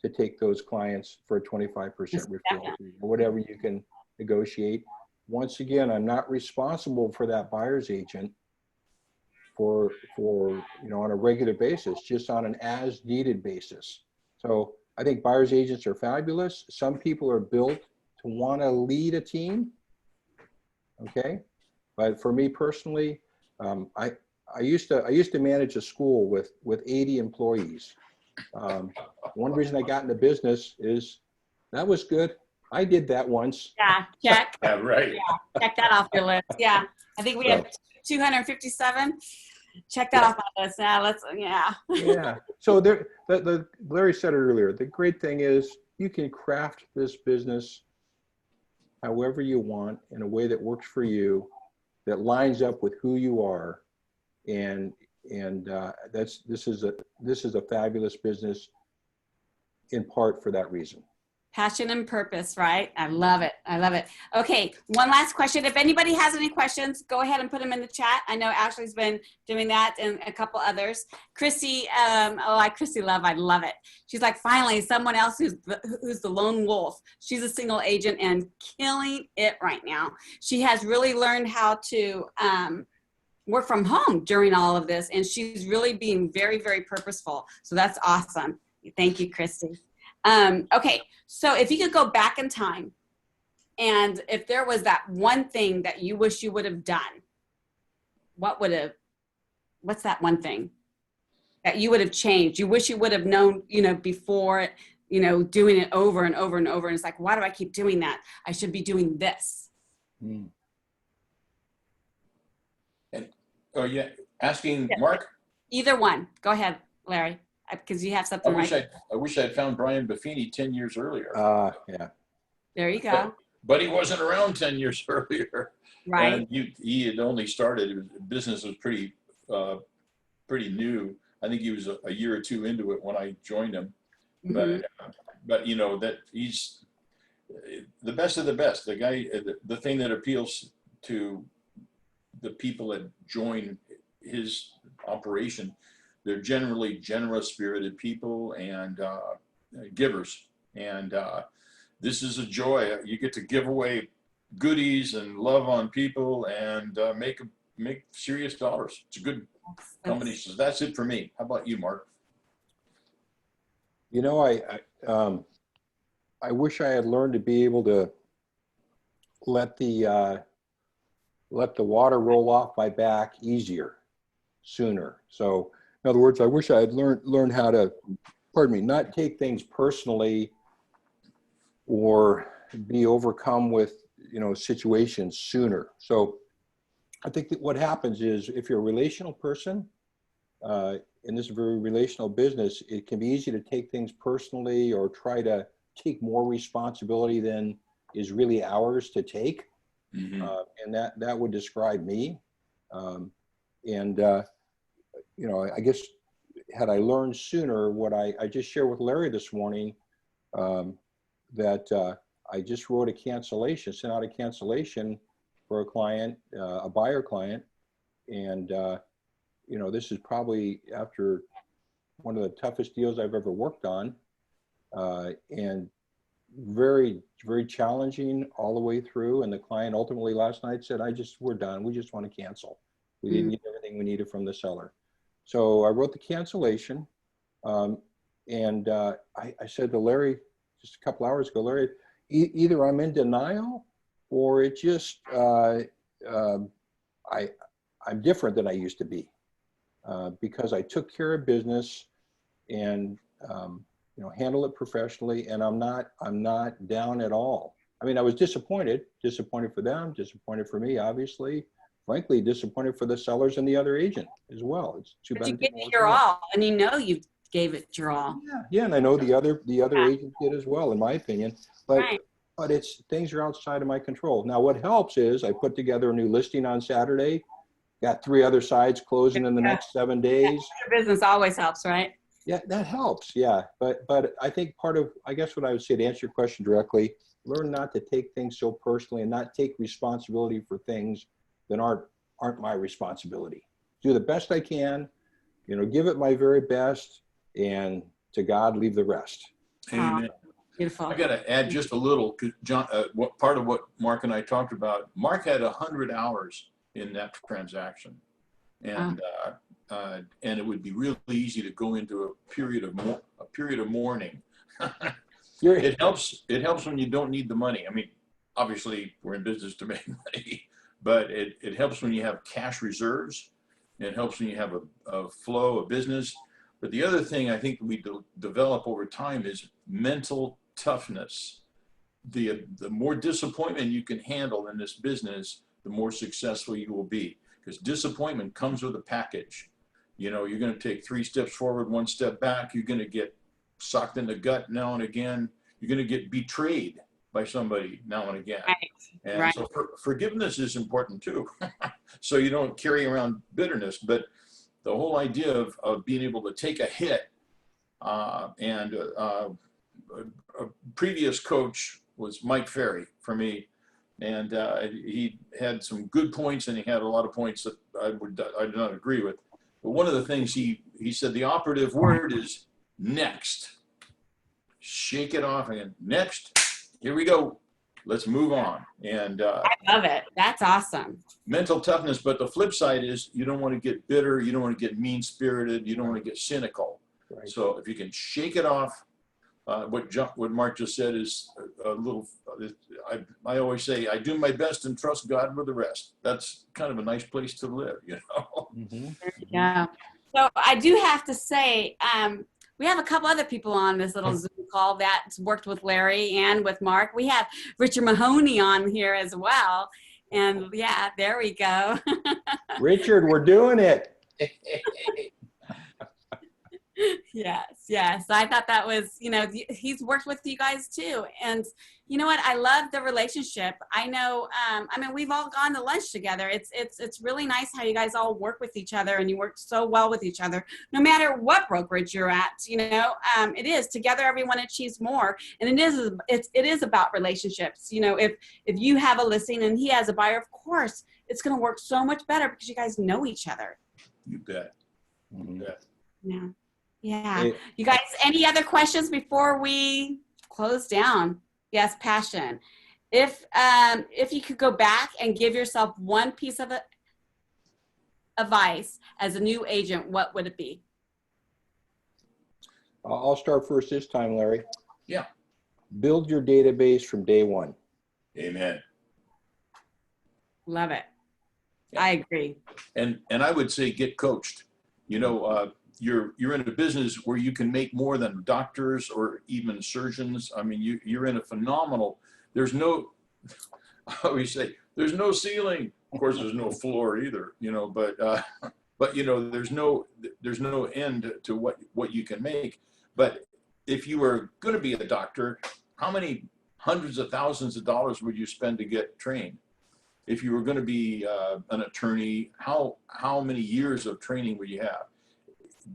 to take those clients for a 25% referral fee, or whatever you can negotiate. Once again, I'm not responsible for that buyer's agent for on a regular basis, just on an as needed basis. So I think buyer's agents are fabulous. Some people are built to want to lead a team. Okay. But for me personally, I used to manage a school with 80 employees. One reason I got into business is that was good. I did that once. Yeah, check. Yeah, right. Check that off your list. Yeah. I think we have 257. Check that off my list. Yeah. Yeah. So there, Larry said it earlier. The great thing is you can craft this business however you want in a way that works for you, that lines up with who you are, and this is a fabulous business in part for that reason. Passion and purpose, right? I love it. I love it. Okay, one last question. If anybody has any questions, go ahead and put them in the chat. I know Ashley's been doing that and a couple others. Chrissy, Chrissy Love, I love it. She's like, finally, someone else who's the lone wolf. She's a single agent and killing it right now. She has really learned how to work from home during all of this, and she's really being very, very purposeful. So that's awesome. Thank you, Christy. Okay, so if you could go back in time, and if there was that one thing that you wish you would have done, what's that one thing that you would have changed? You wish you would have known, before, doing it over and over and over. And it's like, why do I keep doing that? I should be doing this. Mm. And yeah, asking Mark. Either one. Go ahead, Larry, because you have something right. I wish I'd found Brian Buffini 10 years earlier. Yeah. There you go. But he wasn't around 10 years earlier. Right. And he had only started. Business was pretty new. I think he was a year or two into it when I joined him. Mhm. But that he's the best of the best. The guy, the thing that appeals to the people that join his operation, they're generally generous spirited people and givers. And this is a joy. You get to give away goodies and love on people and make serious dollars. It's a good combination. That's it for me. How about you, Mark? I wish I had learned to be able to let the water roll off my back easier, sooner. So in other words, I wish I had learned how to, not take things personally or be overcome with, situations sooner. So I think that what happens is if you're a relational person, in this very relational business, it can be easy to take things personally or try to take more responsibility than is really ours to take. Mm-hmm. And that would describe me. I guess had I learned sooner what I just shared with Larry this morning, that I just wrote a cancellation, sent out a cancellation for a client, a buyer client. And, this is probably after one of the toughest deals I've ever worked on, and very, very challenging all the way through. And the client ultimately last night said, we're done. We just want to cancel. We didn't get everything we needed from the seller. So I wrote the cancellation. I said to Larry just a couple hours ago, Larry, either I'm in denial or it just, I'm different than I used to be, because I took care of business and, handle it professionally, and I'm not down at all. I mean, I was disappointed for them, disappointed for me, obviously, frankly, disappointed for the sellers and the other agent as well. It's too bad. You gave it your all, and you gave it your all. Yeah, and I know the other agent did as well, in my opinion. But Right. but things are outside of my control. Now, what helps is I put together a new listing on Saturday, got 3 other sides closing in the next 7 days. Your business always helps, right? Yeah, that helps. Yeah, but I think I guess what I would say to answer your question directly, learn not to take things so personally and not take responsibility for things that aren't my responsibility. Do the best I can, give it my very best, and to God leave the rest. Amen. Beautiful. I got to add just a little, because John, what part of what Mark and I talked about, Mark had 100 hours in that transaction, and it would be really easy to go into a period of mourning. It helps when you don't need the money. I mean, obviously we're in business to make money, but it helps when you have cash reserves. It helps when you have a flow of business. But the other thing I think we develop over time is mental toughness. the more disappointment you can handle in this business, the more successful you will be. Because disappointment comes with a package. You know, you're going to take 3 steps forward, 1 step back. You're going to get socked in the gut now and again. You're going to get betrayed by somebody now and again. Right. And Right. so forgiveness is important too. So you don't carry around bitterness. But the whole idea of being able to take a hit, and a previous coach was Mike Ferry for me. And he had some good points, and he had a lot of points that I did not agree with. But one of the things he said, the operative word is next. Shake it off and next. Here we go. Let's move on. And I love it. That's awesome. mental toughness. But the flip side is you don't want to get bitter. You don't want to get mean-spirited. You don't want to get cynical. Right. So if you can shake it off, what Mark just said is a little, I always say, I do my best and trust God with the rest. That's kind of a nice place to live, you know? Mhm. Yeah. So I do have to say, we have a couple other people on this little Zoom call that's worked with Larry and with Mark. We have Richard Mahoney on here as well. And yeah, there we go. Richard, we're doing it. Yes. I thought that was, he's worked with you guys too. And you know what? I love the relationship. I know, we've all gone to lunch together. It's really nice how you guys all work with each other and you work so well with each other, no matter what brokerage you're at, it is together, everyone achieves more. And it is about relationships. If you have a listing and he has a buyer, of course, it's going to work so much better because you guys know each other. You bet. You bet. Yeah. Hey. You guys, any other questions before we close down? Yes, passion. If you could go back and give yourself one piece of advice as a new agent, what would it be? I'll start first this time, Larry. Yeah. Build your database from day one. Amen. Love it. Yeah. I agree. And I would say get coached. You're in a business where you can make more than doctors or even surgeons. I mean, you're in a phenomenal, I always say, there's no ceiling. Of course, there's no floor either, but there's no end to what you can make. But if you were going to be a doctor, how many hundreds of thousands of dollars would you spend to get trained? If you were going to be an attorney, how many years of training would you have?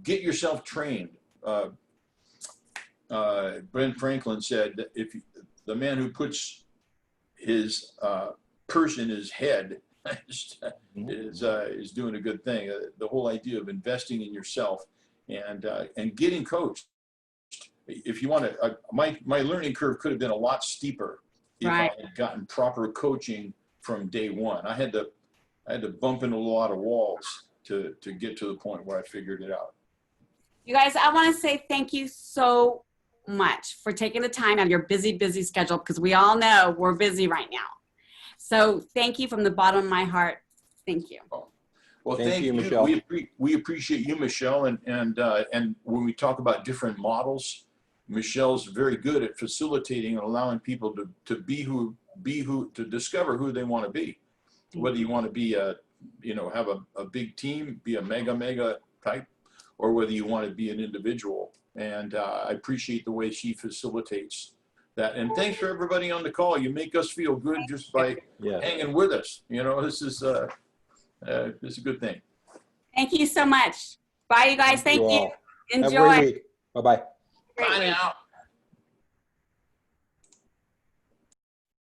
Get yourself trained. Ben Franklin said that if the man who puts his purse in his head is doing a good thing. The whole idea of investing in yourself and getting coached. If you want to, my learning curve could have been a lot steeper if Right. I had gotten proper coaching from day one. I had to bump into a lot of walls to get to the point where I figured it out. You guys, I want to say thank you so much for taking the time out of your busy schedule, because we all know we're busy right now. So thank you from the bottom of my heart. Thank you. Well, Thank thank you, you. Michele. We appreciate you, Michele. And when we talk about different models, Michelle's very good at facilitating and allowing people to to discover who they want to be. Whether you want to be have a big team, be a mega type, or whether you want to be an individual. And I appreciate the way she facilitates that. And thanks for everybody on the call. You make us feel good just by Yes. hanging with us. This is a good thing. Thank you so much. Bye, you guys. Thank you. all. Have a Enjoy. great week. Bye-bye. Great Bye week. now.